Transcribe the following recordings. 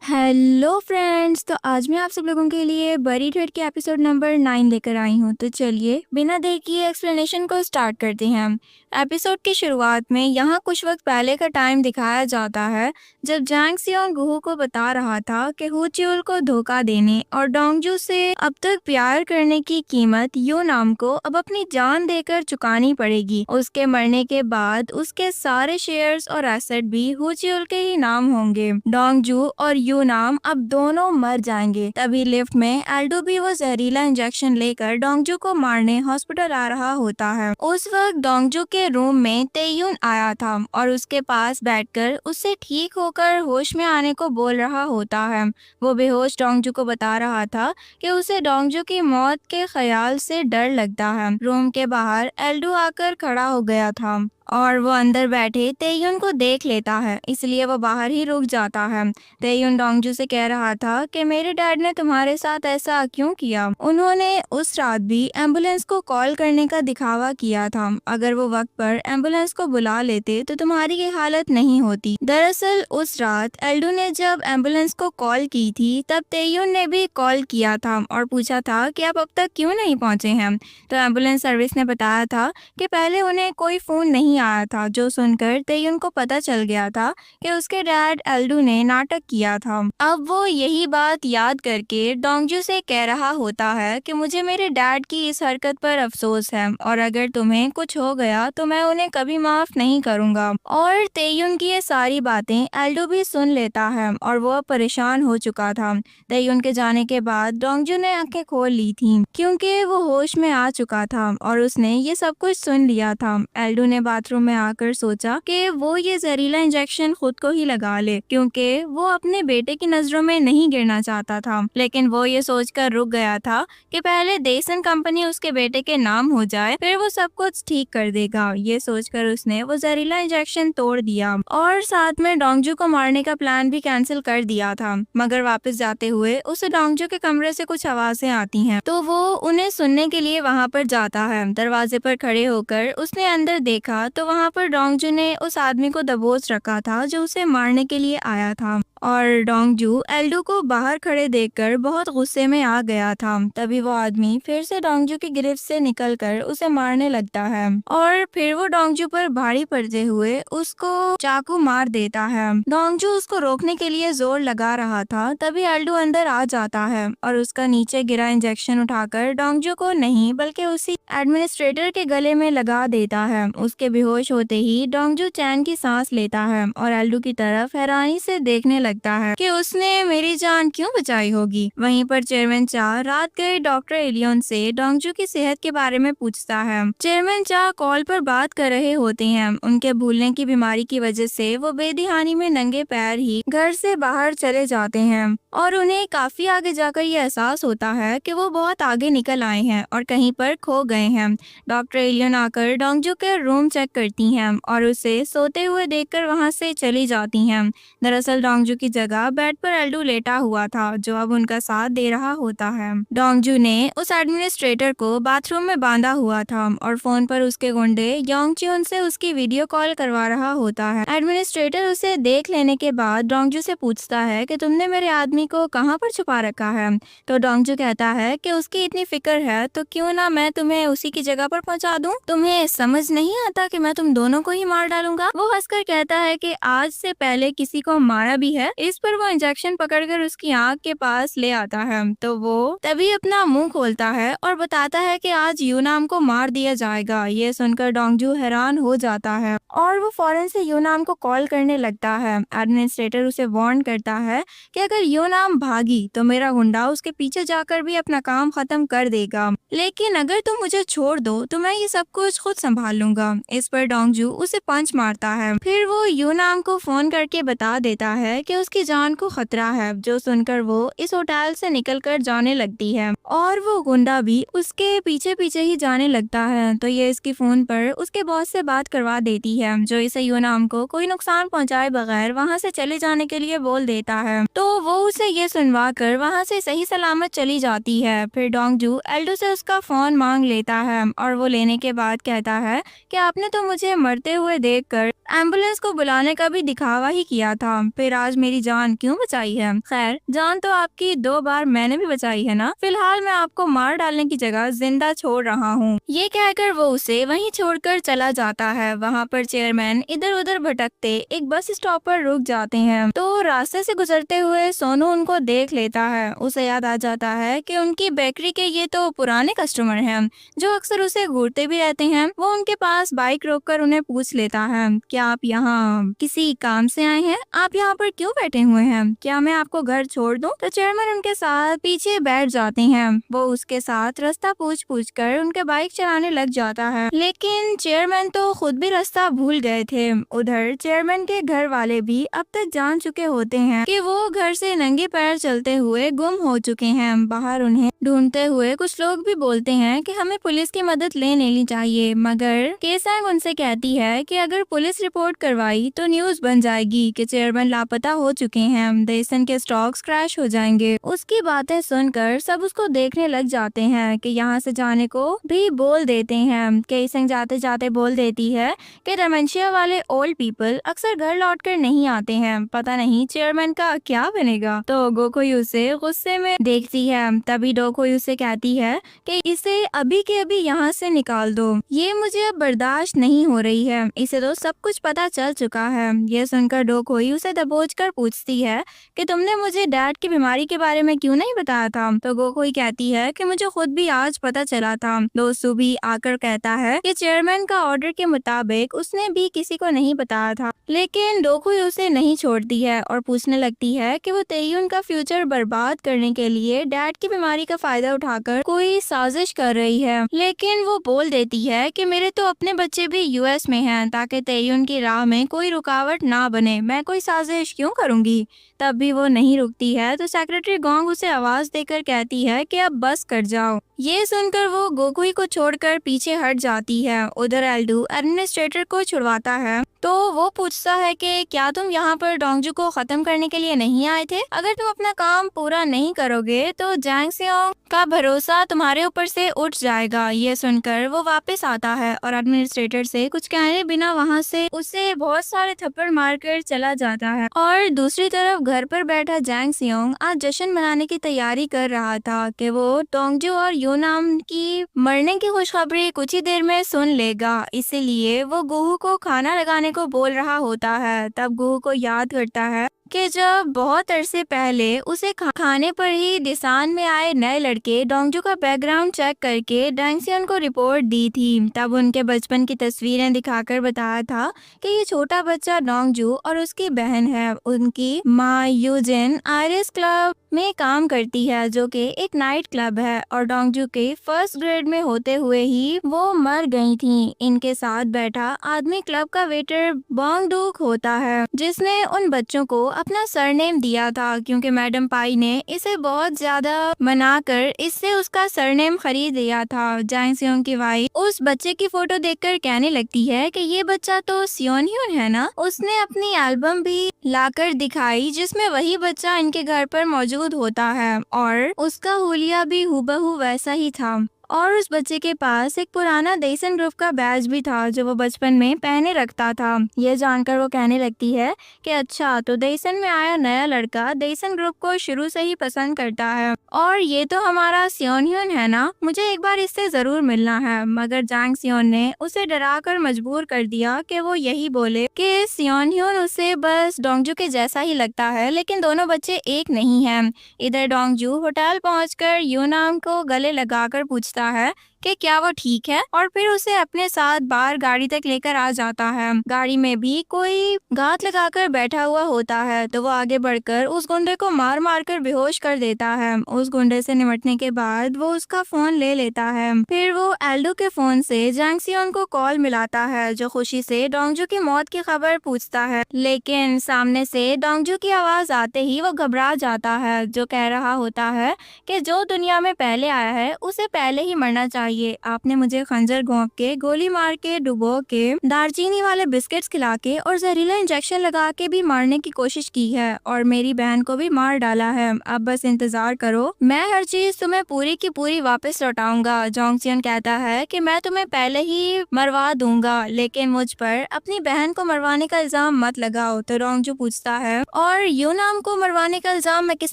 Hello friends, तो आज मैं आप सब लोगों के लिए बरी ट्रेड के एपिसोड नंबर 9 लेकर आई हूँ। तो चलिए बिना देर किए एक्सप्लेनेशन को स्टार्ट करते हैं। एपिसोड की शुरुआत में यहाँ कुछ वक्त पहले का टाइम दिखाया जाता है जब जैंग सियोंग गुहू को बता रहा था कि हु च्यूल को धोखा देने और डोंगजू से अब तक प्यार करने की कीमत यू नाम को अब अपनी जान देकर चुकानी पड़ेगी। उसके मरने के बाद उसके सारे शेयर्स और एसेट भी हु च्यूल के ही नाम होंगे। डोंगजू और यू नाम अब दोनों मर जाएंगे। तभी लिफ्ट में एल्डो भी वो जहरीला इंजेक्शन लेकर डोंगजू को मारने हॉस्पिटल आ रहा होता है। उस वक्त डोंगजू के रूम में तेयुन आया था और उसके पास बैठकर उससे ठीक होकर होश में आने को बोल रहा होता है। वो बेहोश डोंगजू को बता रहा था कि उसे डोंगजू की मौत के ख्याल से डर लगता है। रूम के बाहर एल्डो आकर खड़ा हो गया था और वो अंदर बैठे तेयुन को देख लेता है, इसलिए वो बाहर ही रुक जाता है। तेयुन डोंगजू से कह रहा था कि मेरे डैड ने तुम्हारे साथ ऐसा क्यों किया। उन्होंने उस रात भी एम्बुलेंस को कॉल करने का दिखावा किया था। अगर वो वक्त पर एम्बुलेंस को बुला लेते तो तुम्हारी ये हालत नहीं होती। दरअसल उस रात एल्डो ने जब एम्बुलेंस को कॉल की थी तब तेयुन ने भी कॉल किया था और पूछा था कि आप अब तक क्यों नहीं पहुंचे हैं। तो एम्बुलेंस सर्विस ने बताया था कि पहले उन्हें कोई फोन नहीं आया था, जो सुनकर तेयुन को पता चल गया था कि उसके डैड एल्डू ने नाटक किया था। अब वो यही बात याद करके डोंगजू से कह रहा होता है कि मुझे मेरे डैड की इस हरकत पर अफसोस है और अगर तुम्हें कुछ हो गया तो मैं उन्हें कभी माफ नहीं करूंगा। और तेयुन की ये सारी बातें एल्डू भी सुन लेता है और वो परेशान हो चुका था। तेयुन के जाने के बाद डोंगजू ने आंखें खोल ली थी क्योंकि वो होश में आ चुका था और उसने ये सब कुछ सुन लिया था। एल्डू ने बाथरूम में आकर सोचा कि वो ये जहरीला इंजेक्शन खुद को ही लगा ले क्योंकि वो अपने बेटे की नजरों में नहीं गिरना चाहता था। लेकिन वो ये सोचकर रुक गया था कि पहले देसन कंपनी उसके बेटे के नाम हो जाए, फिर वो सब कुछ ठीक कर देगा। ये सोचकर उसने वो जहरीला इंजेक्शन तोड़ दिया और साथ में डोंगजू को मारने का प्लान भी कैंसिल कर दिया था। मगर वापस जाते हुए उसे डोंगजू के कमरे से कुछ आवाजें आती हैं, तो वो उन्हें सुनने के लिए वहाँ पर जाता है। दरवाजे पर खड़े होकर उसने अंदर देखा तो वहाँ पर डोंगजू ने उस आदमी को दबोच रखा था जो उसे मारने के लिए आया था। और डोंगजू एल्डू को बाहर खड़े देखकर बहुत गुस्से में आ गया था। तभी वो आदमी फिर से डोंगजू की गिरफ्त से निकलकर उसे मारने लगता है और फिर वो डोंगजू पर भारी पड़ते हुए उसको चाकू मार देता है। डोंगजू उसको रोकने के लिए जोर लगा रहा था, तभी एल्डू अंदर आ जाता है और उसका नीचे गिरा इंजेक्शन उठाकर डोंगजू को नहीं बल्कि उसी एडमिनिस्ट्रेटर के गले में लगा देता है। उसके बेहोश होते ही डोंगजू चैन की सांस लेता है और एल्डू की तरफ हैरानी से देखने लगता है कि उसने मेरी जान क्यों बचाई होगी। वहीं पर चेयरमैन चा रात गए डॉक्टर एलियन से डोंगजू की सेहत के बारे में पूछता है। चेयरमैन चा कॉल पर बात कर रहे होते हैं। उनके भूलने की बीमारी की वजह से वो बेदिहानी में नंगे पैर ही घर से बाहर चले जाते हैं और उन्हें काफी आगे जाकर ये एहसास होता है कि वो बहुत आगे निकल आए हैं और कहीं पर खो गए हैं। डॉक्टर एलियन आकर डोंगजू के रूम चेक करती हैं और उसे सोते हुए देखकर वहां से चली जाती हैं। दरअसल डोंगजू की जगह बेड पर एल्डू लेटा हुआ था जो अब उनका साथ दे रहा होता है। डोंगजू ने उस एडमिनिस्ट्रेटर को बाथरूम में बांधा हुआ था और फोन पर उसके गुंडे योंगच्यून से उसकी वीडियो कॉल करवा रहा होता है। एडमिनिस्ट्रेटर उसे देख लेने के बाद डोंगजू से पूछता है कि तुमने मेरे आदमी को कहाँ पर छुपा रखा है। तो डोंगजू कहता है कि उसकी इतनी फिक्र है तो क्यों ना मैं तुम्हें उसी की जगह पर पहुंचा दूं। तुम्हें समझ नहीं आता कि मैं तुम दोनों को ही मार डालूंगा। वो हंसकर कहता है कि आज से पहले किसी को मारा भी है। इस पर वो इंजेक्शन पकड़कर उसकी आंख के पास ले आता है तो वो तभी अपना मुंह खोलता है और बताता है कि आज यूनाम को मार दिया जाएगा। ये सुनकर डोंगजू हैरान हो जाता है और वो फौरन से यूनाम को कॉल करने लगता है। एडमिनिस्ट्रेटर उसे वार्न करता है कि अगर यूनाम भागी तो मेरा गुंडा उसके पीछे जाकर भी अपना काम खत्म कर देगा, लेकिन अगर तुम मुझे छोड़ दो तो मैं ये सब कुछ खुद संभाल लूंगा। इस पर डोंगजू उसे पंच मारता है। फिर वो यूनाम को फोन करके बता देता है कि उसकी जान को खतरा है, जो सुनकर वो इस होटल से निकलकर जाने लगती है और वो गुंडा भी उसके पीछे पीछे ही जाने लगता है। तो ये इसकी फोन पर उसके बॉस से बात करवा देती है जो इसे यूनाम को कोई नुकसान पहुंचाए बगैर वहाँ से चले जाने के लिए बोल देता है। तो वो उसे ये सुनवा कर वहाँ से सही सलामत चली जाती है। फिर डोंगजू एल्डो से उसका फोन मांग लेता है और वो लेने के बाद कहता है कि आपने तो मुझे मरते हुए देखकर एम्बुलेंस को बुलाने का भी दिखावा ही किया था, फिर आज मेरी जान क्यों बचाई है? खैर, जान तो आपकी 2 बार मैंने भी बचाई है ना। फिलहाल मैं आपको मार डालने की जगह जिंदा छोड़ रहा हूँ। ये कहकर वो उसे वहीं छोड़कर चला जाता है। वहाँ पर चेयरमैन इधर उधर भटकते एक बस स्टॉप पर रुक जाते हैं, तो रास्ते से गुजरते हुए सोनू उनको देख लेता है। उसे याद आ जाता है कि उनकी बेकरी के ये तो पुराने कस्टमर हैं, जो अक्सर उसे घूरते भी रहते हैं। वो उनके पास बाइक रोककर उन्हें पूछ लेता है, क्या आप यहाँ किसी काम से आए हैं? आप यहाँ पर क्यों बैठे हुए हैं? क्या मैं आपको घर छोड़ दूं? तो चेयरमैन उनके साथ पीछे बैठ जाते हैं। वो उसके साथ रास्ता पूछ पूछ कर उनके बाइक चलाने लग जाता है, लेकिन चेयरमैन तो खुद भी रास्ता भूल गए थे। उधर चेयरमैन के घर वाले भी अब तक जान चुके होते हैं कि वो घर से नंगे पैर चलते हुए गुम हो चुके हैं। बाहर उन्हें ढूंढते हुए कुछ लोग भी बोलते हैं कि हमें पुलिस की मदद ले लेनी चाहिए, मगर केसंग उनसे कहती है कि अगर पुलिस रिपोर्ट करवाई तो न्यूज बन जाएगी कि चेयरमैन लापता हो चुके हैं, देसन के स्टॉक्स क्रैश हो जाएंगे। उसकी बातें सुनकर सब उसको देखने लग जाते हैं कि यहाँ से जाने को भी बोल देते हैं। केसंग जाते जाते बोल देती है कि डिमेंशिया वाले ओल्ड पीपल अक्सर घर लौटकर नहीं आते हैं, पता नहीं चेयरमैन का क्या बनेगा। तो गोकोयू उसे गुस्से में देखती है। तभी डोकोयू उसे कहती है कि इसे अभी के अभी यहाँ से निकाल दो, ये मुझे अब बर्दाश्त नहीं हो रही है, इसे तो सब कुछ पता चल चुका है। ये सुनकर डोकोयू उसे दबोच कर पूछती है कि तुमने मुझे डैड की बीमारी के बारे में क्यों नहीं बताया था? तो गोकोई कहती है कि मुझे खुद भी आज पता चला था। दोस्तू भी आकर कहता है कि चेयरमैन का ऑर्डर के मुताबिक उसने भी किसी को नहीं बताया था, लेकिन डोकोई उसे नहीं छोड़ती है और पूछने लगती है कि वो तेयुन का फ्यूचर बर्बाद करने के लिए डैड की बीमारी का फायदा उठाकर कोई साजिश कर रही है। लेकिन वो बोल देती है कि मेरे तो अपने बच्चे भी यूएस में हैं, ताकि तेयुन की राह में कोई रुकावट ना बने, मैं कोई साजिश क्यों करूंगी। तब भी वो नहीं रुकती है, तो सेक्रेटरी गोंग उसे आवाज देकर कहती है कि अब बस कर जाओ। ये सुनकर वो गोकुई को छोड़कर पीछे हट जाती है। उधर एल्डू एडमिनिस्ट्रेटर को छुड़वाता है, तो वो पूछता है कि क्या तुम यहाँ पर डोंगजू को खत्म करने के लिए नहीं आए थे? अगर तुम अपना काम पूरा नहीं करोगे तो जैंग सियोंग का भरोसा तुम्हारे ऊपर से उठ जाएगा। ये सुनकर वो वापस आता है और एडमिनिस्ट्रेटर से कुछ कहने बिना वहाँ से उसे बहुत सारे थप्पड़ मारकर चला जाता है। और दूसरी तरफ घर पर बैठा जैंग सियोंग आज जश्न मनाने की तैयारी कर रहा था कि वो डोंगजू और यूनाम की मरने की खुशखबरी कुछ ही देर में सुन लेगा, इसीलिए वो गुहू को खाना लगाने को बोल रहा होता है। तब गुहू को याद करता है कि जब बहुत अरसे पहले उसे खाने पर ही दिसान में आए नए लड़के डोंगजू का बैकग्राउंड चेक करके डैंगसियन को रिपोर्ट दी थी। तब उनके बचपन की तस्वीरें दिखाकर बताया था कि ये छोटा बच्चा डोंगजू और उसकी बहन है। उनकी माँ यूजिन आयरिस क्लब में काम करती है, जो कि एक नाइट क्लब है, और डोंगजू के फर्स्ट ग्रेड में होते हुए ही वो मर गई थी। इनके साथ बैठा आदमी क्लब का वेटर बोंग डूक होता है, जिसने उन बच्चों को अपना सरनेम दिया था, क्योंकि मैडम पाई ने इसे बहुत ज्यादा मनाकर इससे उसका सरनेम खरीद लिया था। जैंग सियोंग की वाइफ उस बच्चे की फोटो देखकर कहने लगती है कि ये बच्चा तो सियोन ह्यून है ना। उसने अपनी एल्बम भी लाकर दिखाई जिसमें वही बच्चा इनके घर पर मौजूद होता है, और उसका हुलिया भी हूबहू वैसा ही था। और उस बच्चे के पास एक पुराना देसन ग्रुप का बैज भी था जो वो बचपन में पहने रखता था। ये जानकर वो कहने लगती है कि अच्छा, तो देसन में आया नया लड़का देसन ग्रुप को शुरू से ही पसंद करता है, और ये तो हमारा सियोन ह्यून है ना, मुझे एक बार इससे जरूर मिलना है। मगर जैंग सियोन ने उसे डरा कर मजबूर कर दिया कि वो यही बोले कि सियोन ह्यून उसे बस डोंगजू के जैसा ही लगता है, लेकिन दोनों बच्चे एक नहीं हैं। इधर डोंगजू होटल पहुंचकर यूनाम को गले लगाकर पूछता है कि क्या वो ठीक है, और फिर उसे अपने साथ बाहर गाड़ी तक लेकर आ जाता है। गाड़ी में भी कोई घात लगाकर बैठा हुआ होता है, तो वो आगे बढ़कर उस गुंडे को मार मार कर बेहोश कर देता है। उस गुंडे से निपटने के बाद वो उसका फोन ले लेता है। फिर वो एल्डो के फोन से जैंग सियोन को कॉल मिलाता है, जो खुशी से डोंगजू की मौत की खबर पूछता है, लेकिन सामने से डोंगजू की आवाज आते ही वो घबरा जाता है, जो कह रहा होता है कि जो दुनिया में पहले आया है उसे पहले ही मरना चाहिए। बताइए, आपने मुझे खंजर घोंप के, गोली मार के, डुबो के, दालचीनी वाले बिस्किट्स खिला के और जहरीला इंजेक्शन लगा के भी मारने की कोशिश की है और मेरी बहन को भी मार डाला है। अब बस इंतजार करो, मैं हर चीज तुम्हें पूरी की पूरी वापस लौटाऊंगा। जोंगसियन कहता है कि मैं तुम्हें पहले ही मरवा दूंगा, लेकिन मुझ पर अपनी बहन को मरवाने का इल्जाम मत लगाओ। तो रोंगजू पूछता है, और यूनाम को मरवाने का इल्जाम मैं किस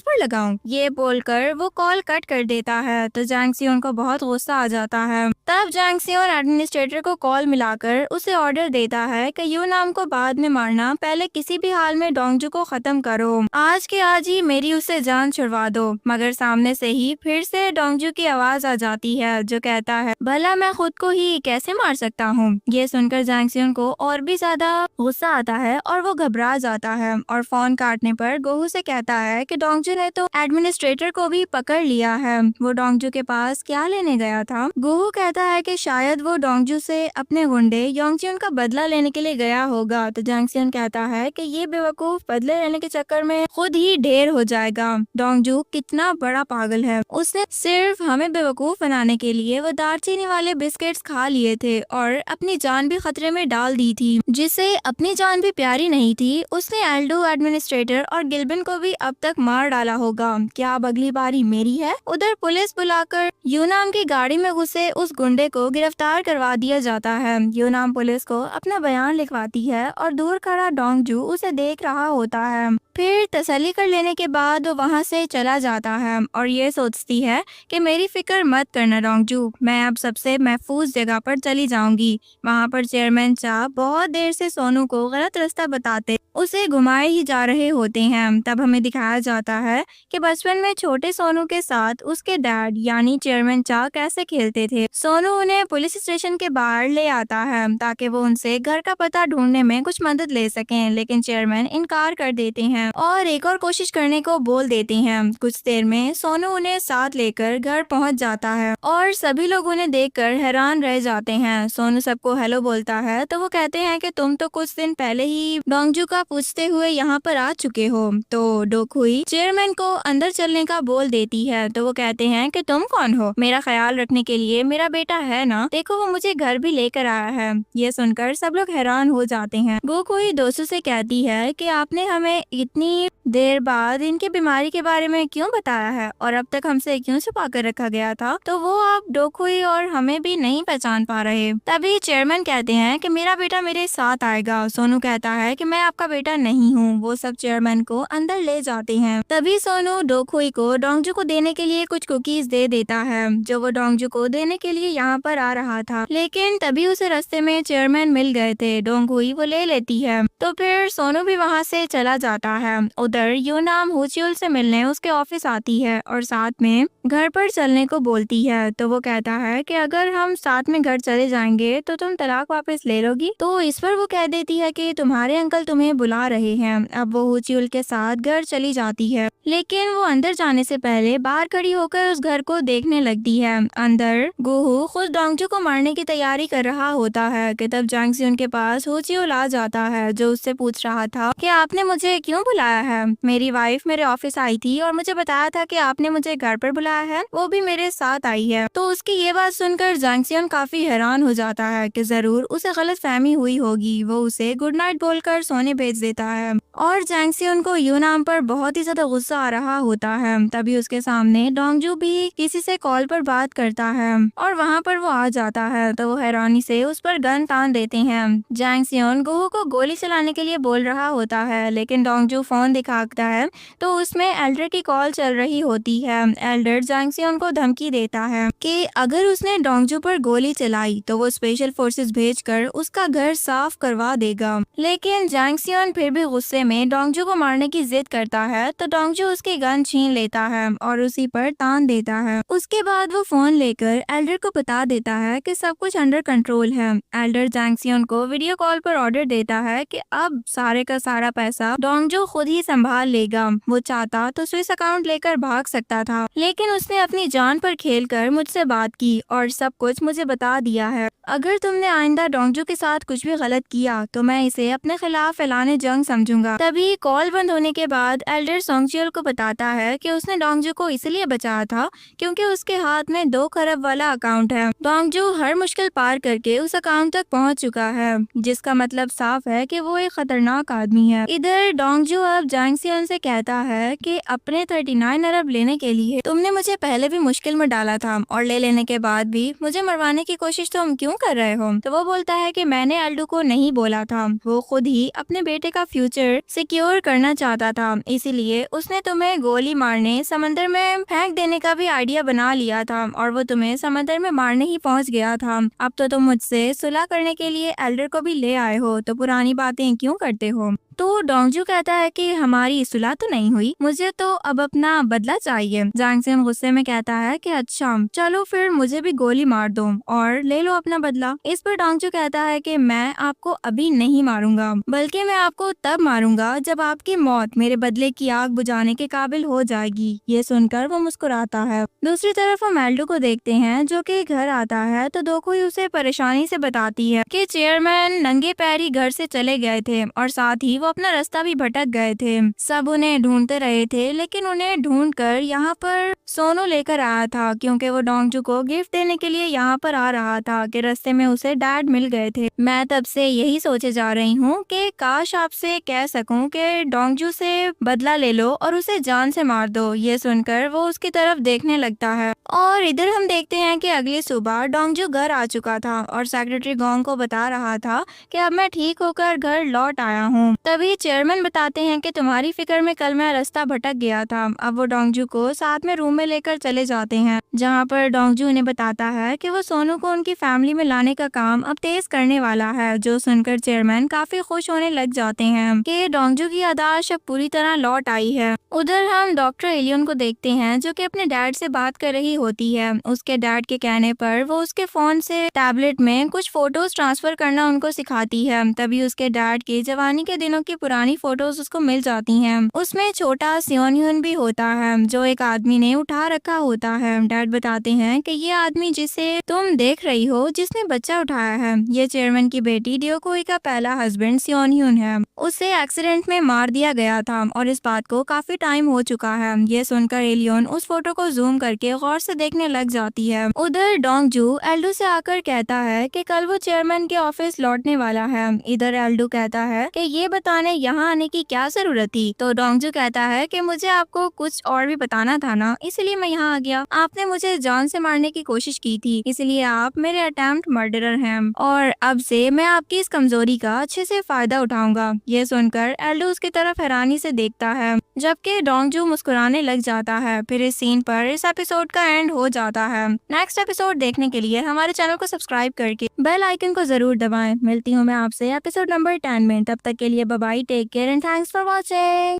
पर लगाऊं? ये बोलकर वो कॉल कट कर देता है। तो जैंगसियोन को बहुत गुस्सा आ जाता है। तब जैंगसियोन एडमिनिस्ट्रेटर को कॉल मिलाकर उसे ऑर्डर देता है कि यूनाम को बाद में मारना, पहले किसी भी हाल में डोंगजू को खत्म करो। आज के आज ही मेरी उससे जान छुड़वा दो। मगर सामने से ही फिर से डोंगजू की आवाज आ जाती है जो कहता है, भला मैं खुद को ही कैसे मार सकता हूँ? ये सुनकर जैंगसियोन को और भी ज्यादा गुस्सा आता है और वो घबरा जाता है और फोन काटने पर गोहू से कहता है कि डोंगजू ने तो एडमिनिस्ट्रेटर को भी पकड़ लिया है। वो डोंगजू के पास क्या लेने गया था? गोहू कहता है कि शायद वो डोंगजू से अपने गुंडे योंगजिन का बदला लेने के लिए गया होगा। तो जैंगसियोन कहता है कि ये बेवकूफ बदले लेने के चक्कर में खुद ही ढेर हो जाएगा। डोंगजू कितना बड़ा पागल है, उसने सिर्फ हमें बेवकूफ बनाने के लिए वो दालचीनी वाले बिस्किट्स खा लिए थे और अपनी जान भी खतरे में डाल दी थी। जिसे अपनी जान भी प्यारी नहीं थी, उसने एल्डो, एडमिनिस्ट्रेटर और गिल्बिन को भी अब तक मार डाला होगा। क्या अब अगली बारी मेरी है? उधर पुलिस बुलाकर यूनाम की गाड़ी में घुसे उस गुंडे को गिरफ्तार करवा दिया जाता है। यूनाम पुलिस को अपना बयान लिखवाती है और दूर खड़ा डोंगजू उसे देख रहा होता है। फिर तसल्ली कर लेने के बाद वो वहाँ से चला जाता है और ये सोचती है कि मेरी फिक्र मत करना डोंगजू, मैं अब सबसे महफूज जगह पर चली जाऊंगी। वहाँ पर चेयरमैन चा बहुत देर से सोनू को गलत रास्ता बताते उसे घुमाए ही जा रहे होते हैं। तब हमें दिखाया जाता है कि बचपन में छोटे सोनू के साथ उसके डैड यानी चेयरमैन चा कैसे खेलते थे। सोनू उन्हें पुलिस स्टेशन के बाहर ले आता है ताकि वो उनसे घर का पता ढूंढने में कुछ मदद ले सकें, लेकिन चेयरमैन इनकार कर देते हैं और एक और कोशिश करने को बोल देते हैं। कुछ देर में सोनू उन्हें साथ लेकर घर पहुंच जाता है और सभी लोग उन्हें देखकर हैरान रह जाते हैं। सोनू सबको हेलो बोलता है तो वो कहते हैं कि तुम तो कुछ दिन पहले ही डोंगजू का पूछते हुए यहाँ पर आ चुके हो। तो डोकुई चेयरमैन को अंदर चलने का बोल देती है तो वो कहते हैं कि तुम कौन हो? मेरा ख्याल रखने के लिए मेरा बेटा है ना, देखो वो मुझे घर भी लेकर आया है। ये सुनकर सब लोग हैरान हो जाते हैं। गोकुई दोस्तों से कहती है कि आपने हमें इतनी देर बाद इनकी बीमारी के बारे में क्यों बताया है और अब तक हमसे क्यों छुपा कर रखा गया था? तो वो आप डोकुई और हमें भी नहीं पहचान पा रहे। तभी चेयरमैन कहते हैं कि मेरा बेटा मेरे साथ आएगा। सोनू कहता है कि मैं आपका बेटा नहीं हूँ। वो सब चेयरमैन को अंदर ले जाते हैं। तभी सोनू डोकुई को डोंगजू को देने के लिए कुछ कुकीज दे देता है जो वो डोंगजू को देने के लिए यहाँ पर आ रहा था, लेकिन तभी उसे रास्ते में चेयरमैन मिल गए थे। डोंगुई वो ले लेती है तो फिर सोनू भी वहाँ से चला जाता है। उधर यूनाम हुचियुल से मिलने उसके ऑफिस आती है और साथ में घर पर चलने को बोलती है। तो वो कहता है कि अगर हम साथ में घर चले जाएंगे तो तुम तलाक वापस ले लोगी। तो इस पर वो कह देती है कि तुम्हारे अंकल तुम्हें बुला रहे हैं। अब वो हुचियुल के साथ घर चली जाती है, लेकिन वो अंदर जाने से पहले बाहर खड़ी होकर उस घर को देखने लगती है। अंदर गोहू खुद डोंगजू को मारने की तैयारी कर रहा होता है कि तब जैंगसियोन के पास हुचियुल आ जाता है जो उससे पूछ रहा था कि आपने मुझे क्यों बुलाया है? मेरी वाइफ मेरे ऑफिस आई थी और मुझे बताया था कि आपने मुझे घर पर बुलाया है, वो भी मेरे साथ आई है। तो उसकी ये बात सुनकर जैंगसियोन काफी हैरान हो जाता है कि जरूर उसे गलत फहमी हुई होगी। वो उसे गुड नाइट बोलकर सोने भेज देता है और जैंगसियोन को यूनाम पर बहुत ही ज्यादा गुस्सा आ रहा होता है। तभी उसके सामने डोंगजू भी किसी से कॉल पर बात करता है और वहाँ पर वो आ जाता है तो वो हैरानी से उस पर गन तान देते हैं। जैंगसियोन गोहू को गोली चलाने के लिए बोल रहा होता है, लेकिन डोंगजू फोन दिखाता है तो उसमें एल्डर की कॉल चल रही होती है। एल्डर जैंगसियोन को धमकी देता है कि अगर उसने डोंगजू पर गोली चलाई तो वो स्पेशल फोर्सेस भेजकर उसका घर साफ करवा देगा। लेकिन जैंगसियोन फिर भी गुस्से में डोंगजू को मारने की जिद करता है तो डोंगजू उसकी गन छीन लेता है और उसी पर तान देता है। उसके बाद वो फोन लेकर एल्डर को बता देता है कि सब कुछ अंडर कंट्रोल है। एल्डर जैंगसियोन को वीडियो कॉल पर ऑर्डर देता है कि अब सारे का सारा पैसा डोंगजू खुद ही संभाल लेगा। वो चाहता तो स्विस अकाउंट लेकर भाग सकता था, लेकिन उसने अपनी जान पर खेलकर मुझसे बात की और सब कुछ मुझे बता दिया है। अगर तुमने आइंदा डोंगजू के साथ कुछ भी गलत किया तो मैं इसे अपने खिलाफ फैलाने जंग समझूंगा। तभी कॉल बंद होने के बाद एल्डर सोंगचियोल को बताता है कि उसने डोंगजू को इसलिए बचाया था क्योंकि उसके हाथ में 2 खरब वाला अकाउंट है। डोंगजू हर मुश्किल पार करके उस अकाउंट तक पहुंच चुका है, जिसका मतलब साफ है कि वो एक खतरनाक आदमी है। इधर डोंगजू अब जांग सियोन से कहता है कि अपने 39 अरब लेने के लिए तुमने मुझे पहले भी मुश्किल में डाला था और ले लेने के बाद भी मुझे मरवाने की कोशिश तुम क्यों कर रहे हो। तो वो बोलता है कि मैंने एल्डू को नहीं बोला था, वो खुद ही अपने बेटे का फ्यूचर सिक्योर करना चाहता था, इसीलिए उसने तुम्हें गोली मारने समंदर में फेंक देने का भी आइडिया बना लिया था और वो तुम्हें समंदर में मारने ही पहुंच गया था। अब तो तुम मुझसे सुलह करने के लिए एल्डर को भी ले आए हो, तो पुरानी बातें क्यों करते हो। तो डोंगजू कहता है कि हमारी सुलह तो नहीं हुई, मुझे तो अब अपना बदला चाहिए। जांग सियोन गुस्से में कहता है कि अच्छा चलो फिर मुझे भी गोली मार दो और ले लो अपना बदला। इस पर डोंगजू कहता है कि मैं आपको अभी नहीं मारूंगा, बल्कि मैं आपको तब मारूंगा जब आपकी मौत मेरे बदले की आग बुझाने के काबिल हो जाएगी। ये सुनकर वो मुस्कुराता है। दूसरी तरफ हम एल्डो को देखते हैं जो कि घर आता है तो दोकोई उसे परेशानी से बताती है कि चेयरमैन नंगे पैरी घर से चले गए थे और साथ ही अपना रास्ता भी भटक गए थे। सब उन्हें ढूंढते रहे थे, लेकिन उन्हें ढूंढकर यहाँ पर सोनू लेकर आया था क्योंकि वो डोंगजू को गिफ्ट देने के लिए यहाँ पर आ रहा था कि रास्ते में उसे डैड मिल गए थे। मैं तब से यही सोचे जा रही हूँ कि काश आपसे कह सकूं कि डोंगजू से बदला ले लो और उसे जान से मार दो। ये सुनकर वो उसकी तरफ देखने लगता है और इधर हम देखते हैं कि अगली सुबह डोंगजू घर आ चुका था और सेक्रेटरी गोंग को बता रहा था कि अब मैं ठीक होकर घर लौट आया हूँ। तभी चेयरमैन बताते हैं कि तुम्हारी फिक्र में कल मैं रास्ता भटक गया था। अब वो डोंगजू को साथ में रूम में लेकर चले जाते हैं, जहाँ पर डोंगजू उन्हें बताता है कि वो सोनू को उनकी फैमिली में लाने का काम अब तेज करने वाला है, जो सुनकर चेयरमैन काफी खुश होने लग जाते हैं कि डोंगजू की याददाश्त अब पूरी तरह लौट आई है। उधर हम डॉक्टर एलियन को देखते हैं जो कि अपने डैड से बात कर रही होती है। उसके डैड के कहने पर वो उसके फोन से टैबलेट में कुछ फोटोज ट्रांसफर करना उनको सिखाती है। तभी उसके डैड के जवानी के दिनों की पुरानी फोटोज उसको मिल जाती हैं। उसमें छोटा सियोनह्युन भी होता है जो एक आदमी ने उठा रखा होता है। डैड बताते हैं कि ये आदमी जिसे तुम देख रही हो, जिसने बच्चा उठाया है, ये चेयरमैन की बेटी डियोकोई का पहला हस्बैंड सियोनह्युन है। उसे एक्सीडेंट में मार दिया गया था और इस बात को काफी टाइम हो चुका है। ये सुनकर एलियन उस फोटो को जूम करके गौर से देखने लग जाती है। उधर डोंगजू एल्डू से आकर कहता है कि कल वो चेयरमैन के ऑफिस लौटने वाला है। इधर एल्डू कहता है कि ये बताने यहाँ आने की क्या जरूरत थी। तो डोंगजू कहता है कि मुझे आपको कुछ और भी बताना था ना, इसलिए मैं यहाँ आ गया। आपने मुझे जान से मारने की कोशिश की थी, इसलिए आप मेरे अटेम्प्ट मर्डरर हैं और अब से मैं आपकी इस कमजोरी का अच्छे से फायदा उठाऊंगा। ये सुनकर एल्डू उसकी तरफ हैरानी से देखता है, जबकि डोंगजू मुस्कुराने लग जाता है। फिर इस सीन पर इस एपिसोड का एंड हो जाता है। नेक्स्ट एपिसोड देखने के लिए हमारे चैनल को सब्सक्राइब करके बेल आइकन को जरूर दबाएं। मिलती हूँ मैं आपसे एपिसोड नंबर 10 में। तब तक के लिए bye bye, take care and thanks for watching.